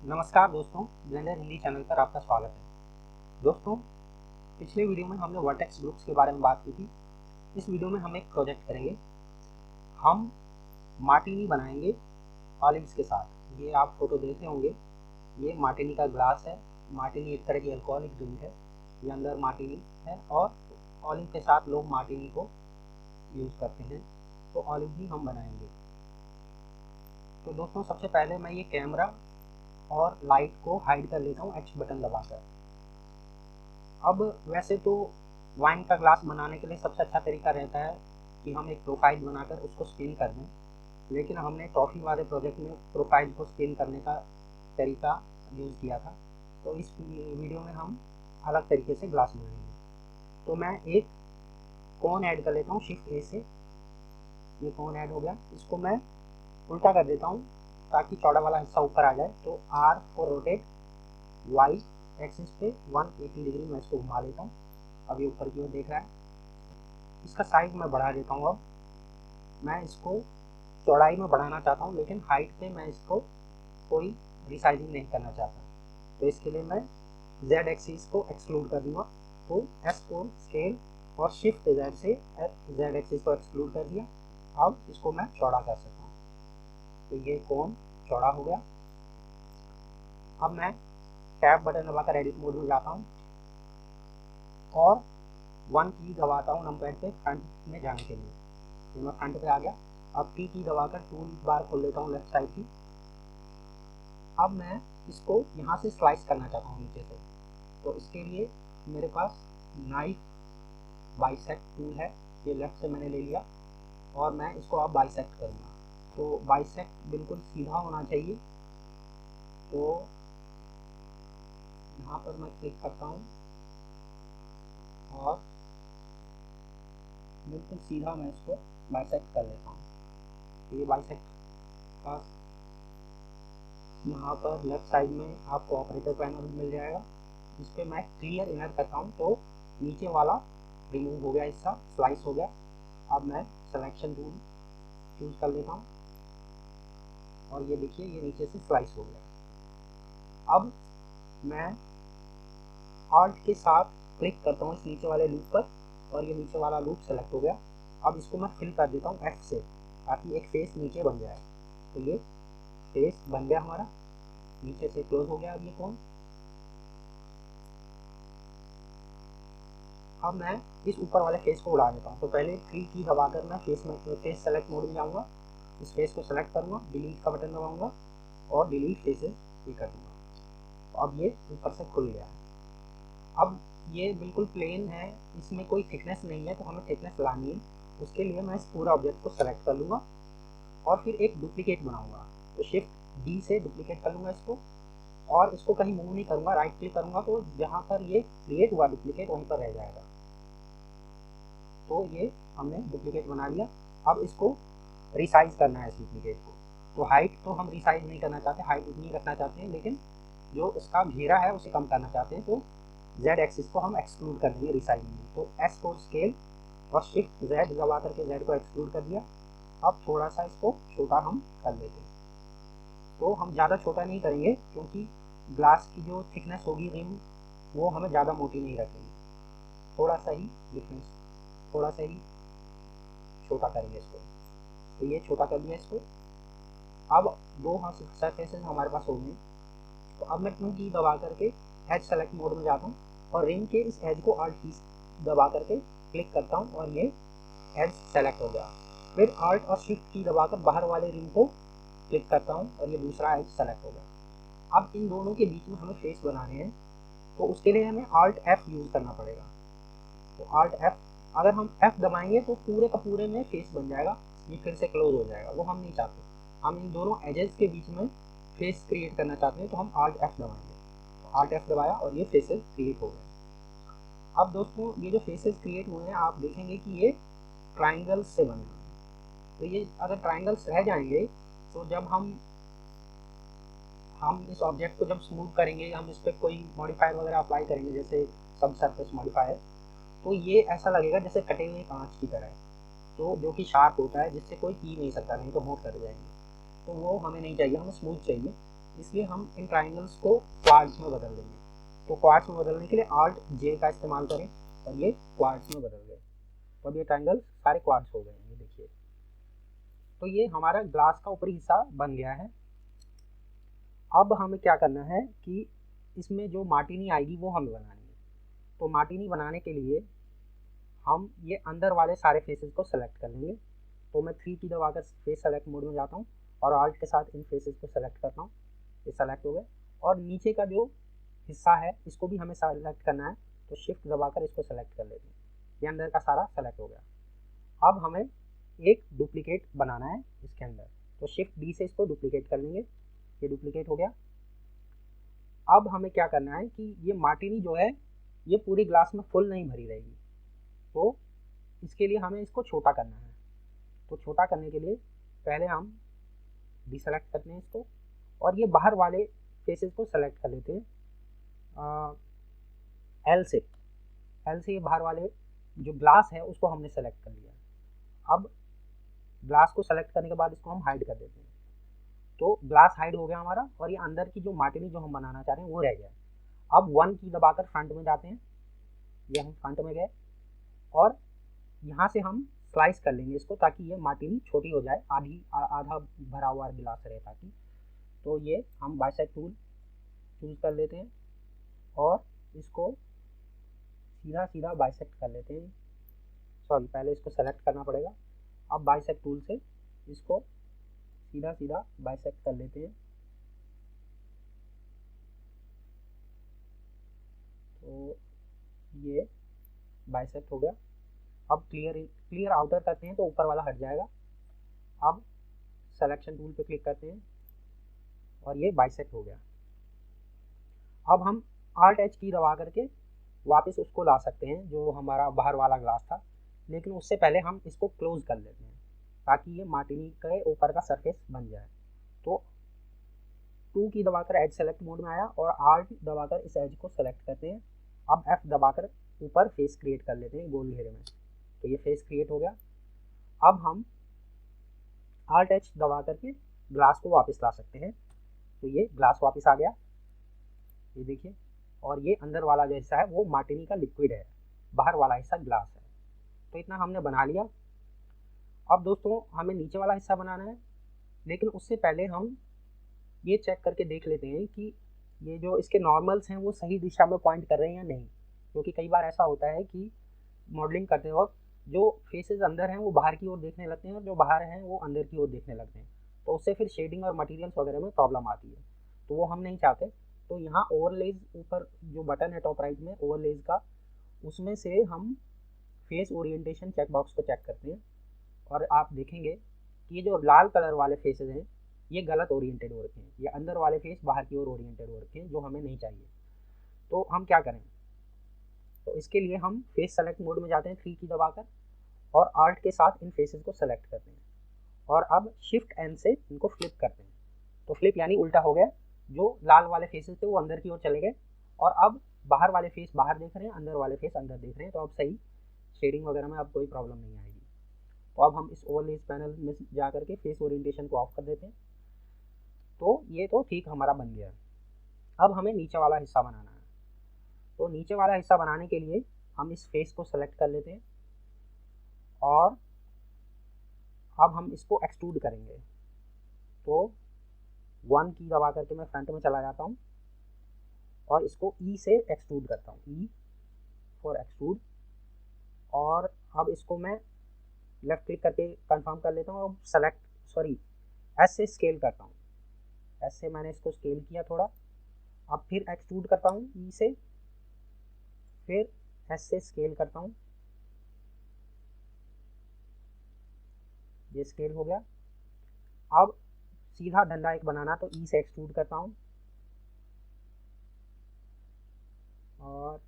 नमस्कार दोस्तों, blender Hindi channel पर आपका स्वागत है। दोस्तों, पिछले वीडियो में हमने वर्टेक्स ग्रुप्स के बारे में बात की थी। इस वीडियो में हम एक प्रोजेक्ट करेंगे। हम मार्टिनी बनाएंगे ऑलिव्स के साथ। ये आप फोटो देख रहे होंगे, ये मार्टिनी का ग्लास है। मार्टिनी एक तरह की अल्कोहलिक ड्रिंक है। ये अंदर मार्टिनी है और ऑलिव के साथ लोग मार्टिनी को यूज़ करते हैं, तो ऑलिव भी हम बनाएंगे। तो दोस्तों, सबसे पहले मैं ये कैमरा और लाइट को हाइड कर लेता हूँ H बटन दबाकर। अब वैसे तो वाइन का ग्लास बनाने के लिए सबसे अच्छा तरीका रहता है कि हम एक प्रोफाइल बनाकर उसको स्कैन कर दें, लेकिन हमने टॉफ़ी वाले प्रोजेक्ट में प्रोफाइल को स्कैन करने का तरीका यूज़ किया था। तो इस वीडियो में हम अलग तरीके से ग्लास बनाएंगे। तो मैं एक कोन ऐड कर लेता हूँ शिफ्ट ए से। ये कोन ऐड हो गया। इसको मैं उल्टा कर देता हूँ ताकि चौड़ा वाला हिस्सा ऊपर आ जाए। तो R for rotate, Y axis पे 180 डिग्री मैं इसको घुमा लेता हूँ। अब ये ऊपर की ओर देख रहा है। इसका साइज मैं बढ़ा देता हूँ। अब मैं इसको चौड़ाई में बढ़ाना चाहता हूँ, लेकिन हाइट पे मैं इसको कोई रिसाइजिंग नहीं करना चाहता। तो इसके लिए मैं Z एक्सिस को एक्सक्लूड कर दूंगा। तो S4 स्केल और शिफ्ट Z से Z एक्सिस को एक्सक्लूड कर दिया। अब इसको मैं चौड़ा कर सकता हूँ। तो ये कोन चौड़ा हो गया। अब मैं टैब बटन दबाकर एडिट मोड में जाता हूँ और 1 की दबाता हूँ नंबर पे फ्रंट में जाने के लिए। तो मैं फ्रंट पे आ गया। अब P की दबाकर टूल बार खोल लेता हूँ लेफ्ट साइड की। अब मैं इसको यहाँ से स्लाइस करना चाहता हूँ नीचे से। तो इसके लिए मेरे पास नाइफ बाइसेक्ट टूल है। ये लेफ्ट से मैंने ले लिया और मैं इसको अब बाइसेक्ट करूँगा। तो बाइसेक्ट बिल्कुल सीधा होना चाहिए। तो यहाँ पर मैं क्लिक करता हूँ और बिल्कुल सीधा मैं इसको बाइसेक्ट कर लेता हूँ। तो ये बाइसेक्ट का यहाँ पर लेफ्ट साइड में आपको ऑपरेटर पैनल मिल जाएगा। इस पर मैं क्लियर इनर करता हूँ तो नीचे वाला रिमूव हो गया, हिस्सा स्लाइस हो गया। अब मैं सिलेक्शन टूल चूज कर लेता हूँ और ये देखिए, ये नीचे से स्लाइस हो गया। अब मैं ऑल्ट के साथ क्लिक करता हूँ इस नीचे वाले लूप पर और ये नीचे वाला लूप सेलेक्ट हो गया। अब इसको मैं फिल कर देता हूँ F से, ताकि एक फेस नीचे बन जाए। तो ये फेस बन गया हमारा, नीचे से क्लोज हो गया। अब ये कोन। अब मैं इस ऊपर वाले फेस को उड़ा देता हूँ। तो पहले 3 की दबाकर मैं फेस सेलेक्ट मोड में जाऊँगा। इस फेस को सेलेक्ट करूँगा, डिलीट का बटन दबाऊँगा और डिलीट फेसेस ये कर दूँगा। अब ये ऊपर से खुल गया। अब ये बिल्कुल प्लेन है, इसमें कोई थिकनेस नहीं है, तो हमें थिकनेस लानी है। उसके लिए मैं इस पूरा ऑब्जेक्ट को सेलेक्ट कर लूँगा और फिर एक डुप्लीकेट बनाऊँगा। तो शिफ्ट D से डुप्लीकेट कर लूँगा इसको और इसको कहीं मूव नहीं करूँगा। राइट क्लिक करूँगा तो जहाँ पर ये क्रिएट हुआ डुप्लीकेट वहीं पर रह जाएगा। तो ये हमने डुप्लीकेट बना लिया। अब इसको रिसाइज करना है इस डुप्लीकेट को। तो हाइट तो हम रिसाइज नहीं करना चाहते, हाइट उतनी रखना चाहते हैं, लेकिन जो इसका घेरा है उसे कम करना चाहते हैं। तो Z एक्सिस को हम एक्सक्लूड कर देंगे रिसाइज में। तो S4 स्केल और शिफ्ट Z दबा करके Z को एक्सक्लूड कर दिया। अब थोड़ा सा इसको छोटा हम कर लेते हैं। तो हम ज़्यादा छोटा नहीं करेंगे क्योंकि ग्लास की जो थिकनेस होगी रिम, वो हमें ज़्यादा मोटी नहीं रखेंगे। थोड़ा सा ही डिफरेंस, थोड़ा सा ही छोटा करेंगे इसको। तो ये छोटा कर दिया इसको। अब दो सरफेसेस हमारे पास हो गए। तो अब मैं 2 की दबा करके एज सेलेक्ट मोड में जाता हूँ और रिंग के इस एज को Alt की दबा करके क्लिक करता हूँ और ये एज सेलेक्ट हो गया। फिर Alt और शिफ्ट की दबाकर बाहर वाले रिंग को क्लिक करता हूँ और ये दूसरा एज सेलेक्ट हो गया। अब इन दोनों के बीच में हमें फेस बनाने हैं, तो उसके लिए हमें Alt F यूज़ करना पड़ेगा। तो Alt F, अगर हम F दबाएंगे तो पूरे का पूरे में फेस बन जाएगा, ये फिर से क्लोज हो जाएगा। वो हम नहीं चाहते। हम इन दोनों एजेस के बीच में फेस क्रिएट करना चाहते हैं, तो हम Alt F दबाएंगे। तो Alt F दबाया और ये फेसेस क्रिएट हो गए। अब दोस्तों, ये जो फेसेस क्रिएट हुए हैं, आप देखेंगे कि ये ट्राइंगल्स से बने हैं। तो ये अगर ट्राइंगल्स रह जाएंगे तो जब हम इस ऑब्जेक्ट को जब स्मूथ करेंगे, हम इस पर कोई मॉडिफायर वगैरह अप्लाई करेंगे, जैसे सब सरफेस मॉडिफायर, तो ये ऐसा लगेगा जैसे कटे हुए कांच की तरह। तो जो कि शार्प होता है, जिससे कोई पी नहीं सकता, नहीं तो मोट कर जाएंगे। तो वो हमें नहीं चाहिए, हमें स्मूथ चाहिए। इसलिए हम इन ट्राइंगल्स को क्वाड्स में बदल देंगे। तो क्वाड्स में बदलने के लिए Alt J का इस्तेमाल करें और ये क्वाड्स में बदल गए। तो अब ये ट्राइंगल सारे क्वाड्स हो गए हैं, ये देखिए। तो ये हमारा ग्लास का ऊपरी हिस्सा बन गया है। अब हमें क्या करना है कि इसमें जो मार्टिनी आएगी वो हमें बनानी है। तो मार्टिनी बनाने के लिए हम ये अंदर वाले सारे फेसेस को सेलेक्ट कर लेंगे। तो मैं 3 की दबाकर फेस सेलेक्ट मोड में जाता हूँ और Alt के साथ इन फेसेस को सेलेक्ट करता हूँ। ये सेलेक्ट हो गए। और नीचे का जो हिस्सा है इसको भी हमें सेलेक्ट करना है, तो शिफ्ट दबाकर इसको सेलेक्ट कर लेते हैं। ये अंदर का सारा सेलेक्ट हो गया। अब हमें एक डुप्लीकेट बनाना है इसके अंदर, तो शिफ्ट D से इसको डुप्लीकेट कर लेंगे। ये डुप्लीकेट हो गया। अब हमें क्या करना है कि ये मार्टिनी जो है ये पूरी ग्लास में फुल नहीं भरी रहेगी, तो इसके लिए हमें इसको छोटा करना है। तो छोटा करने के लिए पहले हम डिसेलेक्ट करते हैं इसको और ये बाहर वाले फेसेस को सेलेक्ट कर लेते हैं L से ये बाहर वाले जो ग्लास है उसको हमने सेलेक्ट कर लिया। अब ग्लास को सेलेक्ट करने के बाद इसको हम हाइड कर देते हैं। तो ग्लास हाइड हो गया हमारा और ये अंदर की जो मार्टिनी जो हम बनाना चाह रहे हैं वो रह गया। अब 1 की दबाकर फ्रंट में जाते हैं। ये हम फ्रंट में गए और यहाँ से हम स्लाइस कर लेंगे इसको, ताकि ये मार्टिनी छोटी हो जाए, आधा भरा हुआ गिलास रहे ताकि। तो ये हम बाइसेक्ट टूल चूज कर लेते हैं और इसको सीधा सीधा बाइसेक्ट कर लेते हैं। सॉरी, पहले इसको सेलेक्ट करना पड़ेगा। अब बाइसेक्ट टूल से इसको सीधा सीधा बाइसेक्ट कर लेते हैं। तो ये बाइसेक्ट हो गया। अब क्लियर आउटर करते हैं तो ऊपर वाला हट जाएगा। अब सिलेक्शन टूल पे क्लिक करते हैं और ये बाइसेक्ट हो गया। अब हम Alt H की दबा करके वापस उसको ला सकते हैं जो हमारा बाहर वाला ग्लास था, लेकिन उससे पहले हम इसको क्लोज कर लेते हैं ताकि ये मार्टिनी के ऊपर का सरफेस बन जाए। तो 2 की दबाकर एज सेलेक्ट मोड में आया और Alt दबाकर इस एज को सेलेक्ट करते हैं। अब F दबाकर ऊपर फेस क्रिएट कर लेते हैं गोल घेरे में। तो ये फेस क्रिएट हो गया। अब हम Alt H दबा करके ग्लास को वापस ला सकते हैं। तो ये ग्लास वापस आ गया, ये देखिए। और ये अंदर वाला जो हिस्सा है वो मार्टिनी का लिक्विड है, बाहर वाला हिस्सा ग्लास है। तो इतना हमने बना लिया। अब दोस्तों हमें नीचे वाला हिस्सा बनाना है, लेकिन उससे पहले हम ये चेक करके देख लेते हैं कि ये जो इसके नॉर्मल्स हैं वो सही दिशा में पॉइंट कर रहे हैं या नहीं। क्योंकि कई बार ऐसा होता है कि मॉडलिंग करते वक्त जो फेसेस अंदर हैं वो बाहर की ओर देखने लगते हैं और जो बाहर हैं वो अंदर की ओर देखने लगते हैं, तो उससे फिर शेडिंग और मटेरियल्स वगैरह में प्रॉब्लम आती है। तो वो हम नहीं चाहते। तो यहाँ ओवरलेज ऊपर जो बटन है टॉप राइट में ओवरलेज का, उसमें से हम फेस ओरिएंटेशन चेक बॉक्स को चेक करते हैं और आप देखेंगे कि ये जो लाल कलर वाले फेसेस हैं ये गलत ओरिएंटेड हो रखे हैं। ये अंदर वाले फेस बाहर की ओर ओरिएंटेड हो रखे हैं, जो हमें नहीं चाहिए। तो हम क्या करें, तो इसके लिए हम फेस सेलेक्ट मोड में जाते हैं 3 की दबाकर और Alt के साथ इन फेसेस को सेलेक्ट करते हैं और अब शिफ्ट N से इनको फ्लिप करते हैं। तो फ्लिप यानी उल्टा हो गया, जो लाल वाले फेसेस थे वो अंदर की ओर चले गए और अब बाहर वाले फेस बाहर देख रहे हैं, अंदर वाले फेस अंदर देख रहे हैं। तो अब सही शेडिंग वगैरह में अब कोई प्रॉब्लम नहीं आएगी। तो अब हम इस ओवरलेज पैनल में जा करके फेस ओरिएंटेशन को ऑफ कर देते हैं। तो ये तो ठीक हमारा बन गया। अब हमें नीचे वाला हिस्सा बनाना है। तो नीचे वाला हिस्सा बनाने के लिए हम इस फेस को सेलेक्ट कर लेते हैं और अब हम इसको एक्सट्रूड करेंगे। तो 1 की दबा करके मैं फ्रंट में चला जाता हूँ और इसको E से एक्सट्रूड करता हूँ, E फॉर एक्सट्रूड। और अब इसको मैं लेफ्ट क्लिक करके कंफर्म कर लेता हूँ और S से स्केल करता हूँ। S से मैंने इसको स्केल किया थोड़ा। अब फिर एक्सट्रूड करता हूँ E से, फिर S से स्केल करता हूँ, ये स्केल हो गया। अब सीधा डंडा एक बनाना, तो E से एक्सट्रूड करता हूँ और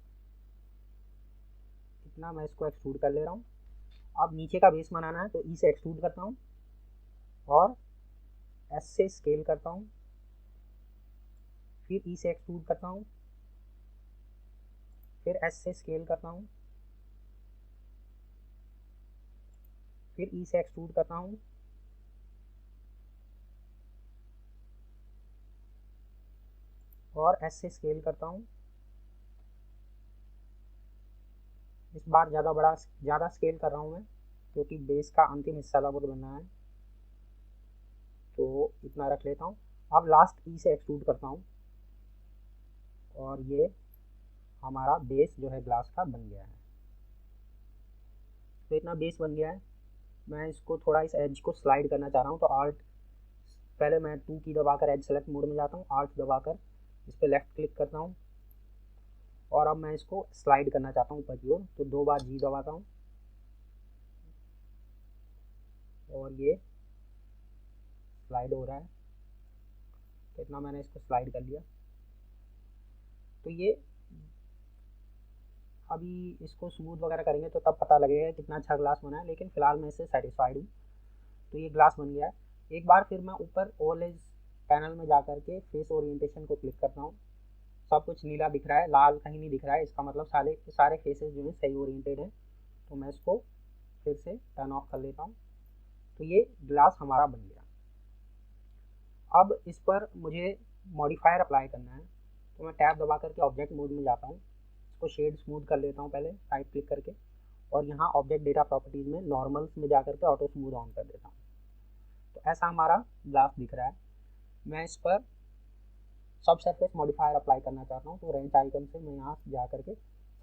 इतना मैं इसको एक्सट्रूड कर ले रहा हूँ। अब नीचे का बेस बनाना है, तो E से एक्सट्रूड करता हूँ और S से स्केल करता हूँ, फिर E से एक्सट्रूड करता हूँ, फिर S से स्केल करता हूँ, फिर E से एक्सट्रूड करता हूँ, और एस से स्केल करता हूँ। इस बार ज़्यादा स्केल कर रहा हूँ मैं, क्योंकि बेस का अंतिम हिस्सा लगभग बनना है, तो इतना रख लेता हूँ। अब लास्ट ई से एक्सट्रूड करता हूँ और ये हमारा बेस जो है ग्लास का बन गया है। तो इतना बेस बन गया है। मैं इसको थोड़ा इस एज को स्लाइड करना चाह रहा हूँ, तो आर्ट पहले मैं 2 की दबाकर एज सेलेक्ट मोड में जाता हूँ, आर्ट दबाकर इस पर लेफ्ट क्लिक करता हूँ और अब मैं इसको स्लाइड करना चाहता हूँ ऊपर की ओर, तो 2 बार जी दबाता हूँ और ये स्लाइड हो रहा है। तो इतना मैंने इसको स्लाइड कर लिया। तो ये अभी इसको स्मूथ वगैरह करेंगे तो तब पता लगेगा कितना अच्छा ग्लास बना है, लेकिन फ़िलहाल मैं इससे सेटिस्फाइड हूँ। तो ये ग्लास बन गया है। एक बार फिर मैं ऊपर ओवरलेज पैनल में जा कर के फेस ओरिएंटेशन को क्लिक करता हूँ। सब कुछ नीला दिख रहा है, लाल कहीं नहीं दिख रहा है, इसका मतलब सारे फेसेस जो हैं सही ओरिएंटेड हैं। तो मैं इसको फिर से टर्न ऑफ कर लेता हूँ। तो ये ग्लास हमारा बन गया। अब इस पर मुझे मॉडिफायर अप्लाई करना है, तो मैं टैब दबा करके ऑब्जेक्ट मोड में जाता हूँ। इसको शेड स्मूथ कर लेता हूँ पहले राइट क्लिक करके, और यहाँ ऑब्जेक्ट डेटा प्रॉपर्टीज़ में नॉर्मल्स में जा करके ऑटो स्मूथ ऑन कर देता हूँ। तो ऐसा हमारा ग्लास दिख रहा है। मैं इस पर सब सरफेस मॉडिफायर अप्लाई करना चाहता हूँ, तो रेंच आइकन से मैं यहाँ जा करके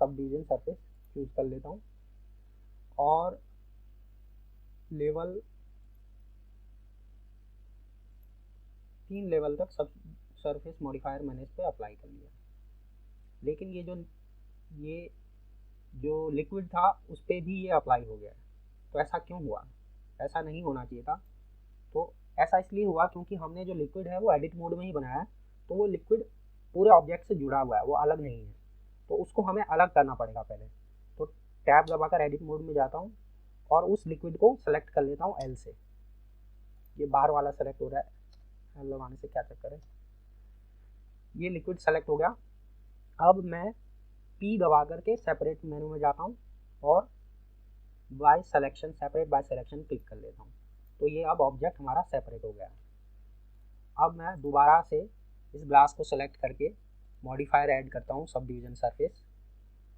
सब डिवीजन सरफेस चूज़ कर लेता हूँ और लेवल 3 लेवल तक सब सरफेस मॉडिफायर मैंने इस पर अप्लाई कर लिया। लेकिन ये जो लिक्विड था उस पर भी ये अप्लाई हो गया है। तो ऐसा क्यों हुआ? ऐसा नहीं होना चाहिए था। तो ऐसा इसलिए हुआ क्योंकि हमने जो लिक्विड है वो एडिट मोड में ही बनाया है, तो वो लिक्विड पूरे ऑब्जेक्ट से जुड़ा हुआ है, वो अलग नहीं है। तो उसको हमें अलग करना पड़ेगा पहले। तो टैब दबाकर एडिट मोड में जाता हूँ और उस लिक्विड को सेलेक्ट कर लेता हूँ एल से। ये बाहर वाला सेलेक्ट हो रहा है, एल लगाने से क्या चक्कर है। ये लिक्विड सेलेक्ट हो गया। अब मैं पी दबा करके सेपरेट मेनू में जाता हूँ और by selection separate by selection click कर लेता हूँ। तो ये अब ऑब्जेक्ट हमारा सेपरेट हो गया है। अब मैं दोबारा से इस ग्लास को सेलेक्ट करके मॉडिफायर ऐड करता हूँ सब डिवीजन सरफेस,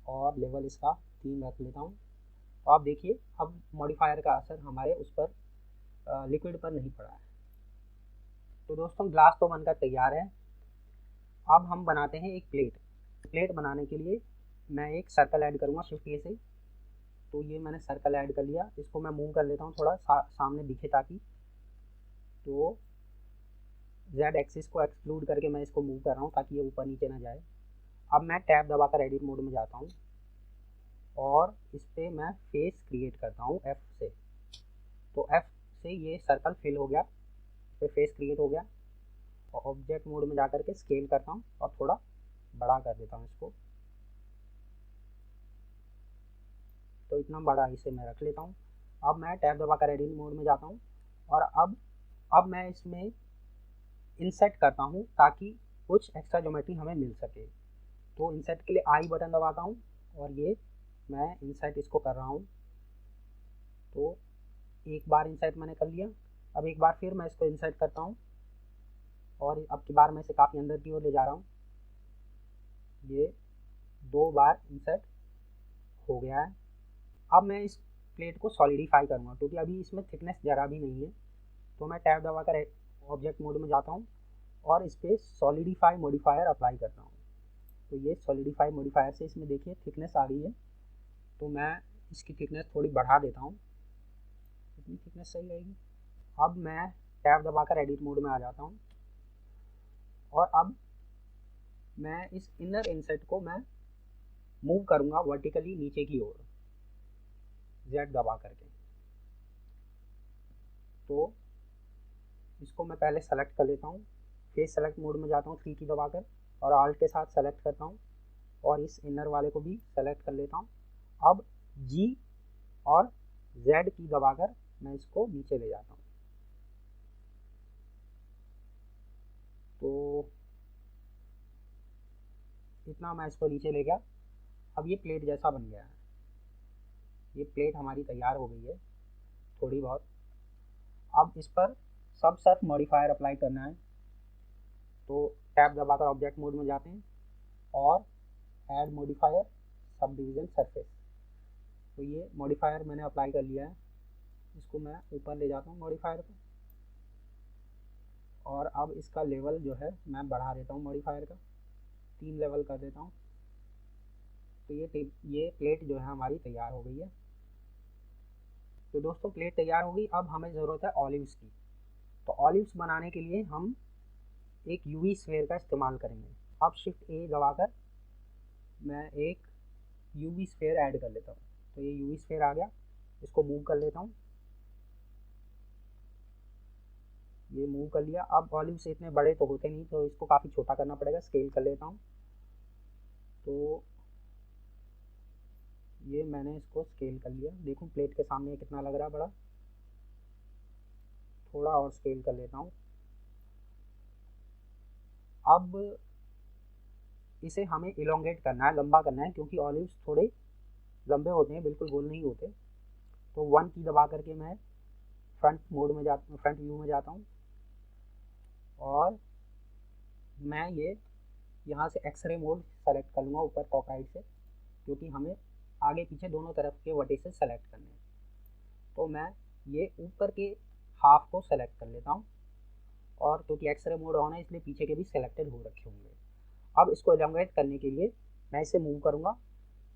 और लेवल इसका 3 रख लेता हूँ। तो आप देखिए अब मॉडिफायर का असर हमारे उस पर लिक्विड पर नहीं पड़ा है। तो दोस्तों ग्लास तो बनकर तैयार है। अब हम बनाते हैं एक प्लेट बनाने के लिए मैं एक सर्कल ऐड करूँगा शिफ्ट ए से। तो ये मैंने सर्कल ऐड कर लिया, इसको मैं मूव कर लेता हूँ थोड़ा सामने दिखे ताकि। तो Z एक्सिस को एक्सक्लूड करके मैं इसको मूव कर रहा हूँ ताकि ये ऊपर नीचे ना जाए। अब मैं टैब दबाकर एडिट मोड में जाता हूँ और इस पर मैं फेस क्रिएट करता हूँ F से। तो F से ये सर्कल फिल हो गया, फिर फेस क्रिएट हो गया। और ऑब्जेक्ट मोड में जा कर के स्केल करता हूँ और थोड़ा बड़ा कर देता हूँ इसको। तो इतना बड़ा इसे मैं रख लेता हूँ। अब मैं टैब दबाकर एडिट मोड में जाता हूँ और अब मैं इसमें इंसर्ट करता हूँ ताकि कुछ एक्स्ट्रा ज्योमेट्री हमें मिल सके। तो इंसर्ट के लिए आई बटन दबाता हूँ और ये मैं इंसर्ट इसको कर रहा हूँ। तो एक बार इंसर्ट मैंने कर लिया। अब एक बार फिर मैं इसको इंसर्ट करता हूँ और अब की बार मैं इसे काफ़ी अंदर की ओर ले जा रहा हूँ। ये 2 बार इंसर्ट हो गया है। अब मैं इस प्लेट को सॉलिडिफाई करूँगा क्योंकि अभी इसमें थिकनेस ज़रा भी नहीं है। तो मैं टैब दबाकर ऑब्जेक्ट मोड में जाता हूँ और इस पर सॉलिडिफाई मॉडिफायर अप्लाई करता हूँ। तो ये सॉलिडिफाई मॉडिफायर से इसमें देखिए थिकनेस आ गई है। तो मैं इसकी थिकनेस थोड़ी बढ़ा देता हूँ, इतनी थिकनेस सही रहेगी। अब मैं टैब दबाकर एडिट मोड में आ जाता हूँ और अब मैं इस इनर इंसर्ट को मैं मूव करूँगा वर्टिकली नीचे की ओर Z दबा करके। तो इसको मैं पहले सेलेक्ट कर लेता हूँ, फेस सेलेक्ट मोड में जाता हूँ 3 की दबाकर और आल्ट के साथ सेलेक्ट करता हूँ और इस इनर वाले को भी सेलेक्ट कर लेता हूँ। अब G और Z की दबाकर मैं इसको नीचे ले जाता हूँ। तो इतना मैं इसको नीचे ले गया। अब ये प्लेट जैसा बन गया है। ये प्लेट हमारी तैयार हो गई है थोड़ी बहुत। अब इस पर सब सर्फ मॉडिफायर अप्लाई करना है। तो टैब दबाकर ऑब्जेक्ट मोड में जाते हैं और add modifier sub division surface. तो ये मॉडिफायर मैंने अप्लाई कर लिया है, इसको मैं ऊपर ले जाता हूँ मॉडिफायर को, और अब इसका लेवल जो है मैं बढ़ा देता हूँ मॉडिफायर का, 3 लेवल कर देता हूँ। तो ये प्लेट जो है हमारी तैयार हो गई है। तो दोस्तों प्लेट तैयार हो गई। अब हमें ज़रूरत है ऑलिव्स की। तो ऑलिव्स बनाने के लिए हम एक यूवी स्फीयर का इस्तेमाल करेंगे। अब शिफ्ट ए दबाकर मैं एक यूवी स्फीयर ऐड कर लेता हूँ। तो ये यूवी स्फीयर आ गया, इसको मूव कर लेता हूँ। ये मूव कर लिया। अब ऑलिव्स इतने बड़े तो होते नहीं, तो इसको काफ़ी छोटा करना पड़ेगा, स्केल कर लेता हूँ। तो ये मैंने इसको स्केल कर लिया। देखो प्लेट के सामने कितना लग रहा है बड़ा। थोड़ा और स्केल कर लेता हूँ। अब इसे हमें इलोंगेट करना है, लंबा करना है, क्योंकि ऑलिव्स थोड़े लंबे होते हैं, बिल्कुल गोल नहीं होते। तो 1 की दबा करके मैं फ्रंट व्यू में जाता हूँ और मैं ये यहाँ से एक्सरे मोड सेलेक्ट कर लूँगा ऊपर टॉप राइट से, क्योंकि हमें आगे पीछे दोनों तरफ के वर्टिसेस सेलेक्ट करने हैं। तो मैं ये ऊपर के हाफ को सेलेक्ट कर लेता हूँ, और क्योंकि एक्सरे मोड ऑन है इसलिए पीछे के भी सेलेक्टेड हो रखे होंगे। अब इसको एलोंगेट करने के लिए मैं इसे मूव करूँगा,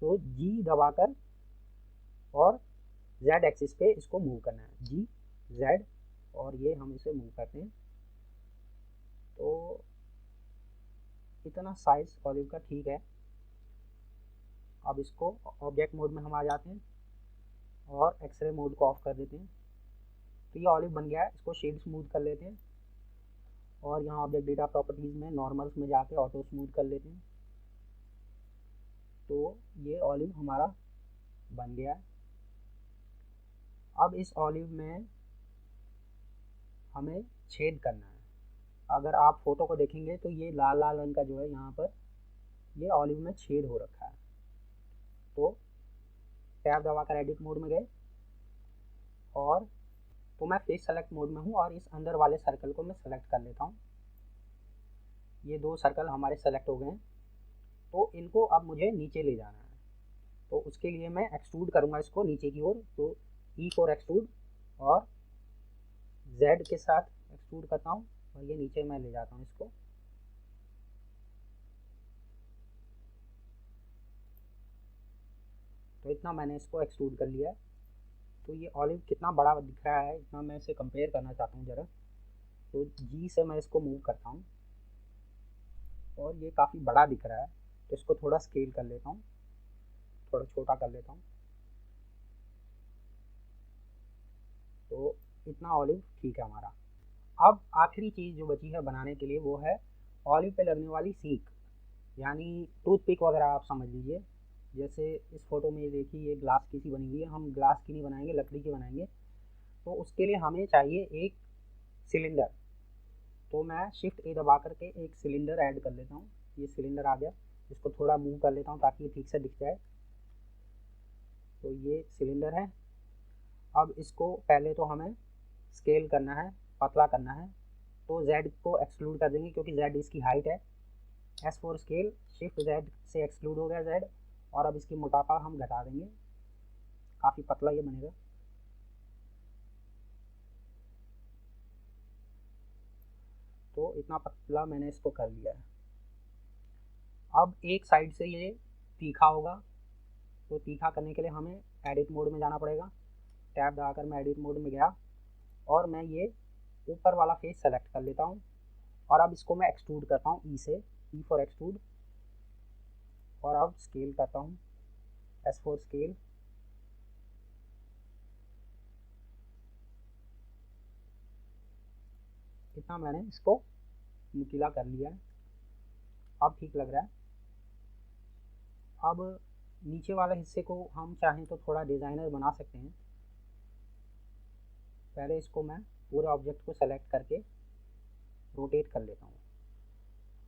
तो जी दबाकर और जेड एक्सिस पे इसको मूव करना है, जी जेड, और ये हम इसे मूव करते हैं। तो इतना साइज ऑलिव का ठीक है। अब इसको ऑब्जेक्ट मोड में हम आ जाते हैं और एक्सरे मोड को ऑफ कर देते हैं। तो ये ऑलिव बन गया है। इसको शेड स्मूथ कर लेते हैं और यहाँ ऑब्जेक्ट डेटा प्रॉपर्टीज़ में नॉर्मल्स में जाके ऑटो स्मूथ कर लेते हैं। तो ये ऑलिव हमारा बन गया है। अब इस ऑलिव में हमें छेद करना है। अगर आप फोटो को देखेंगे तो ये लाल लाल रंग का जो है यहाँ पर ये ऑलिव में छेद हो रखा है। तो टैब दबाकर एडिट मोड में गए और तो मैं फेस सेलेक्ट मोड में हूँ और इस अंदर वाले सर्कल को मैं सेलेक्ट कर लेता हूँ। ये 2 सर्कल हमारे सेलेक्ट हो गए हैं। तो इनको अब मुझे नीचे ले जाना है। तो उसके लिए मैं एक्सट्रूड करूँगा इसको नीचे की ओर। तो ई फॉर एक्सट्रूड और जेड के साथ एक्सट्रूड करता हूँ और ये नीचे मैं ले जाता हूँ इसको। तो इतना मैंने इसको एक्सट्रूड कर लिया है। तो ये ऑलिव कितना बड़ा दिख रहा है, इतना मैं इसे कंपेयर करना चाहता हूँ ज़रा। तो जी से मैं इसको मूव करता हूँ और ये काफ़ी बड़ा दिख रहा है, तो इसको थोड़ा स्केल कर लेता हूँ, थोड़ा छोटा कर लेता हूँ। तो इतना ऑलिव ठीक है हमारा। अब आखिरी चीज़ जो बची है बनाने के लिए वो है ऑलिव पे लगने वाली सीक, यानी टूथपिक वगैरह आप समझ लीजिए। जैसे इस फोटो में ये देखिए, ये ग्लास की सी बनी हुई है। हम ग्लास की नहीं बनाएंगे, लकड़ी की बनाएंगे। तो उसके लिए हमें चाहिए एक सिलेंडर। तो मैं शिफ्ट ए दबा करके एक सिलेंडर ऐड कर लेता हूँ। ये सिलेंडर आ गया, इसको थोड़ा मूव कर लेता हूँ ताकि ये ठीक से दिख जाए। तो ये सिलेंडर है। अब इसको पहले तो हमें स्केल करना है, पतला करना है। तो Z को एक्सक्लूड कर देंगे क्योंकि Z इसकी हाइट है। S for scale, shift Z से एक्सक्लूड हो गया Z, और अब इसकी मोटापा हम घटा देंगे, काफ़ी पतला ये बनेगा। तो इतना पतला मैंने इसको कर लिया है। अब एक साइड से ये तीखा होगा, तो तीखा करने के लिए हमें एडिट मोड में जाना पड़ेगा। टैब दबाकर मैं एडिट मोड में गया और मैं ये ऊपर वाला फेस सेलेक्ट कर लेता हूँ और अब इसको मैं एक्सट्रूड करता हूँ ई से, ई फॉर एक्सट्रूड, और अब स्केल करता हूँ, एस फॉर स्केल। इतना मैंने इसको नुकीला कर लिया है, अब ठीक लग रहा है। अब नीचे वाले हिस्से को हम चाहें तो थोड़ा डिज़ाइनर बना सकते हैं। पहले इसको मैं पूरे ऑब्जेक्ट को सेलेक्ट करके रोटेट कर लेता हूँ,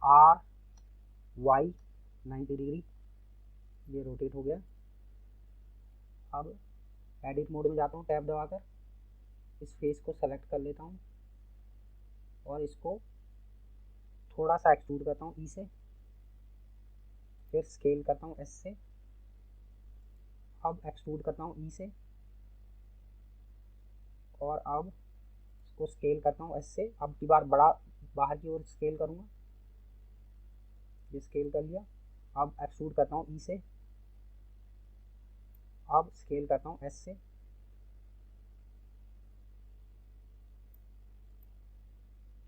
आर वाई 90 डिग्री, ये रोटेट हो गया। अब एडिट मोड में जाता हूँ, टैब दबाकर इस फेस को सेलेक्ट कर लेता हूँ और इसको थोड़ा सा एक्सट्रूड करता हूँ ई से, फिर स्केल करता हूँ एस से, अब एक्सट्रूड करता हूँ ई से, और अब इसको स्केल करता हूँ एस से। अब की बार बड़ा बाहर की ओर स्केल करूँगा, ये स्केल कर लिया। अब एक्सट्रूड करता हूँ ई से, अब स्केल करता हूँ एस से,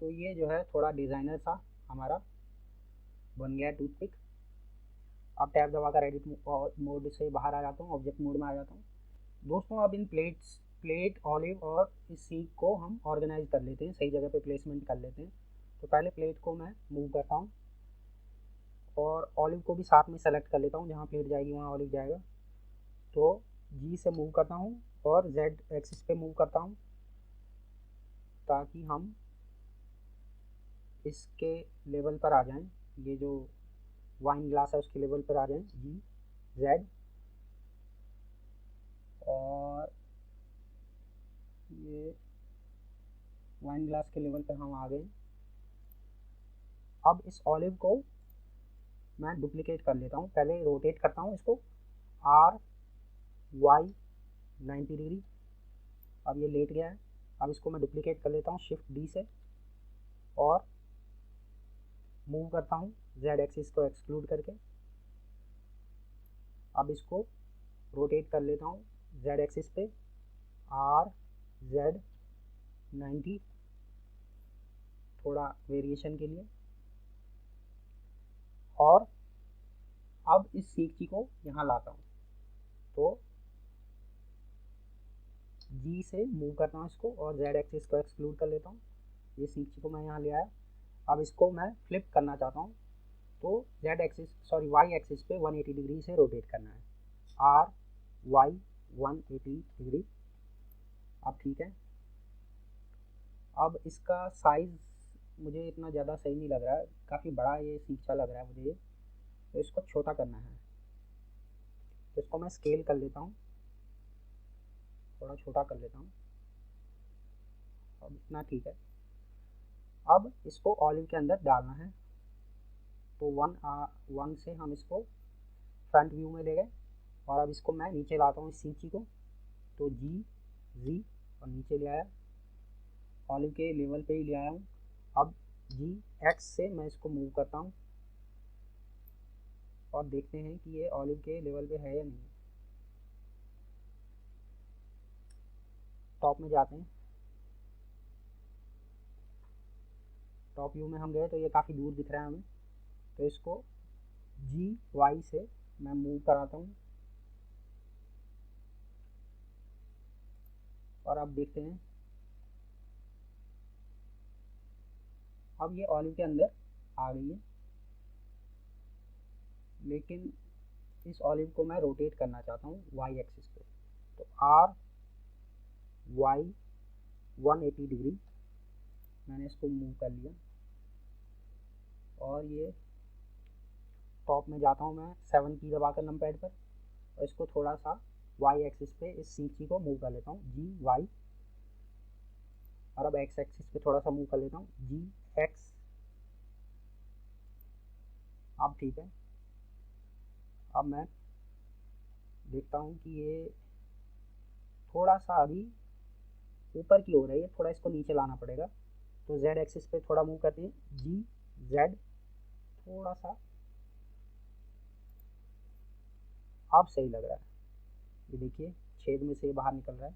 तो ये जो है थोड़ा डिज़ाइनर सा हमारा बन गया टूथपिक। अब टैब दबाकर एडिट मोड से बाहर आ जाता हूँ, ऑब्जेक्ट मोड में आ जाता हूँ। दोस्तों अब इन प्लेट, ऑलिव और इस सीक को हम ऑर्गेनाइज कर लेते हैं, सही जगह पे प्लेसमेंट कर लेते हैं। तो पहले प्लेट को मैं मूव करता हूँ और ऑलिव को भी साथ में सेलेक्ट कर लेता हूँ, जहाँ प्लेट जाएगी वहाँ ऑलिव जाएगा। तो जी से मूव करता हूँ और जेड एक्सिस पे मूव करता हूँ, ताकि हम इसके लेवल पर आ जाएं, ये जो वाइन ग्लास है उसके लेवल पर आ जाएं, जी जेड, और ये वाइन ग्लास के लेवल पर हम आ गए। अब इस ऑलिव को मैं डुप्लीकेट कर लेता हूँ, पहले रोटेट करता हूँ इसको आर वाई 90 डिग्री। अब ये लेट गया है, अब इसको मैं डुप्लीकेट कर लेता हूँ शिफ्ट डी से, और मूव करता हूँ जेड एक्सिस को एक्सक्लूड करके। अब इसको रोटेट कर लेता हूँ जेड एक्सिस पे आर जेड 90, थोड़ा वेरिएशन के लिए। और अब इस सीखी को यहाँ लाता हूँ, तो जी से मूव करता हूँ इसको और जेड एक्सिस को एक्सक्लूड कर लेता हूँ। ये सीखी को मैं यहाँ ले आया। अब इसको मैं फ्लिप करना चाहता हूँ, तो जेड एक्सिस वाई एक्सिस पे 180 डिग्री से रोटेट करना है, आर वाई 180 डिग्री। अब ठीक है। अब इसका साइज़ मुझे इतना ज़्यादा सही नहीं लग रहा है, काफ़ी बड़ा ये सीखा लग रहा है मुझे, तो इसको छोटा करना है। तो इसको मैं स्केल कर लेता हूँ, थोड़ा छोटा कर लेता हूँ। अब इतना ठीक है। अब इसको ऑलिव के अंदर डालना है, तो वन से हम इसको फ्रंट व्यू में ले गए, और अब इसको मैं नीचे लाता हूँ इस सीची को, तो जी और नीचे ले आया, ऑलिव के लेवल पे ही ले आया हूँ। अब जी एक्स से मैं इसको मूव करता हूँ और देखते हैं कि ये ऑलिव के लेवल पे है या नहीं। टॉप में जाते हैं, टॉप व्यू में हम गए तो ये काफ़ी दूर दिख रहा है हमें, तो इसको जी वाई से मैं मूव कराता हूँ, और अब देखते हैं। अब ये ऑलिव के अंदर आ गई है, लेकिन इस ऑलिव को मैं रोटेट करना चाहता हूँ वाई एक्सिस पे, तो आर वाई 180 डिग्री मैंने इसको मूव कर लिया, और ये टॉप में जाता हूँ मैं 7 की दबाकर नंपैड पर, और इसको थोड़ा सा वाई एक्सिस पे इस सीची को मूव कर लेता हूँ जी वाई, और अब एक्स एक्सिस पे थोड़ा सा मूव कर लेता हूँ जी एक्स। अब ठीक है। अब मैं देखता हूँ कि ये थोड़ा सा अभी ऊपर की ओर है, ये थोड़ा इसको नीचे लाना पड़ेगा, तो जेड एक्सिस पे थोड़ा मूव करते हैं जी जेड, थोड़ा सा। अब सही लग रहा है, ये देखिए छेद में से ये बाहर निकल रहा है।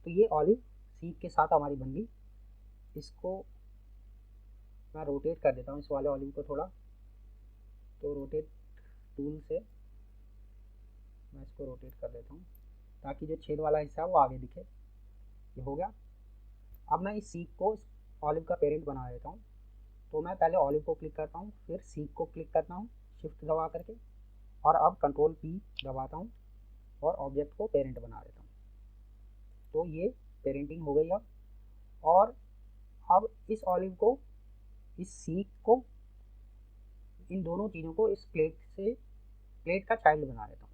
तो ये ऑलिव सीख के साथ हमारी बन गई। इसको मैं रोटेट कर देता हूँ इस वाले ऑलिव को थोड़ा, तो रोटेट टूल से मैं इसको रोटेट कर देता हूँ, ताकि जो छेद वाला हिस्सा है वो आगे दिखे। ये हो गया। अब मैं इस सीख को ऑलिव का पेरेंट बना देता हूँ, तो मैं पहले ऑलिव को क्लिक करता हूँ, फिर सीख को क्लिक करता हूँ शिफ्ट दबा करके, और अब कंट्रोल पी दबाता हूँ और ऑब्जेक्ट को पेरेंट बना देता हूँ। तो ये पेरेंटिंग हो गई। अब इस ऑलिव को, इस सीख को, इन दोनों चीज़ों को इस प्लेट का चाइल्ड बना देता हूँ।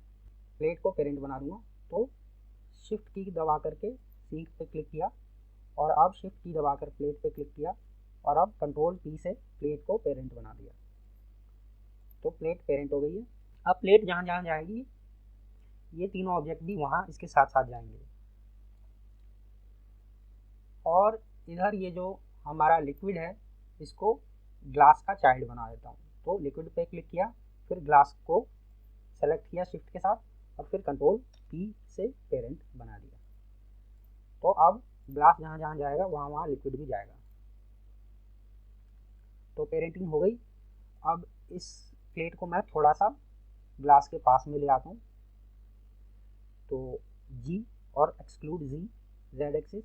प्लेट को पेरेंट बना दूंगा, तो शिफ्ट की दबा करके सीख पे क्लिक किया, और अब शिफ्ट की दबाकर प्लेट पे क्लिक किया, और अब कंट्रोल P से प्लेट को पेरेंट बना दिया, तो प्लेट पेरेंट हो गई है। अब प्लेट जहाँ जहाँ जाएगी ये तीनों ऑब्जेक्ट भी वहाँ इसके साथ साथ जाएंगे। और इधर ये जो हमारा लिक्विड है इसको ग्लास का चाइल्ड बना देता हूँ। तो लिक्विड पे क्लिक किया, फिर ग्लास को सेलेक्ट किया शिफ्ट के साथ, और फिर कंट्रोल P से पेरेंट बना दिया। तो अब ग्लास जहाँ जहाँ जाएगा वहाँ वहाँ लिक्विड भी जाएगा। तो पेरेंटिंग हो गई। अब इस प्लेट को मैं थोड़ा सा ग्लास के पास में ले आता हूँ, तो G और एक्सक्लूड Z एक्सिस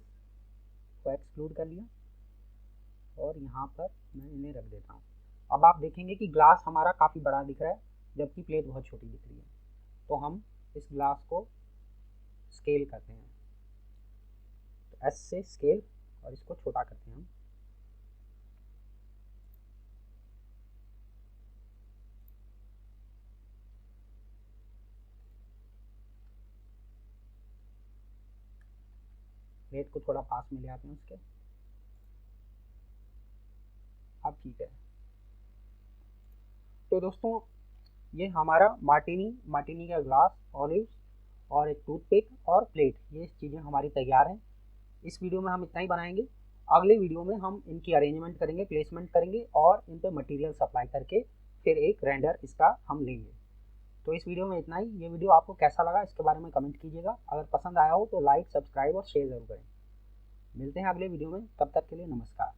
को एक्सक्लूड कर लिया और यहाँ पर मैं इन्हें रख देता हूँ। अब आप देखेंगे कि ग्लास हमारा काफ़ी बड़ा दिख रहा है जबकि प्लेट बहुत छोटी दिख रही है। तो हम इस ग्लास को स्केल करते हैं, तो S से स्केल और इसको छोटा करते हैं हम। प्लेट को थोड़ा पास में ले आते हैं उसके। अब ठीक है। तो दोस्तों ये हमारा मार्टिनी का ग्लास, ऑलिव्स और एक टूथपिक और प्लेट, ये चीज़ें हमारी तैयार हैं। इस वीडियो में हम इतना ही बनाएंगे। अगले वीडियो में हम इनकी अरेंजमेंट करेंगे, प्लेसमेंट करेंगे और इन पर मटेरियल सप्लाई करके फिर एक रेंडर इसका हम लेंगे। तो इस वीडियो में इतना ही। ये वीडियो आपको कैसा लगा इसके बारे में कमेंट कीजिएगा। अगर पसंद आया हो तो लाइक, सब्सक्राइब और शेयर जरूर करें। मिलते हैं अगले वीडियो में, तब तक के लिए नमस्कार।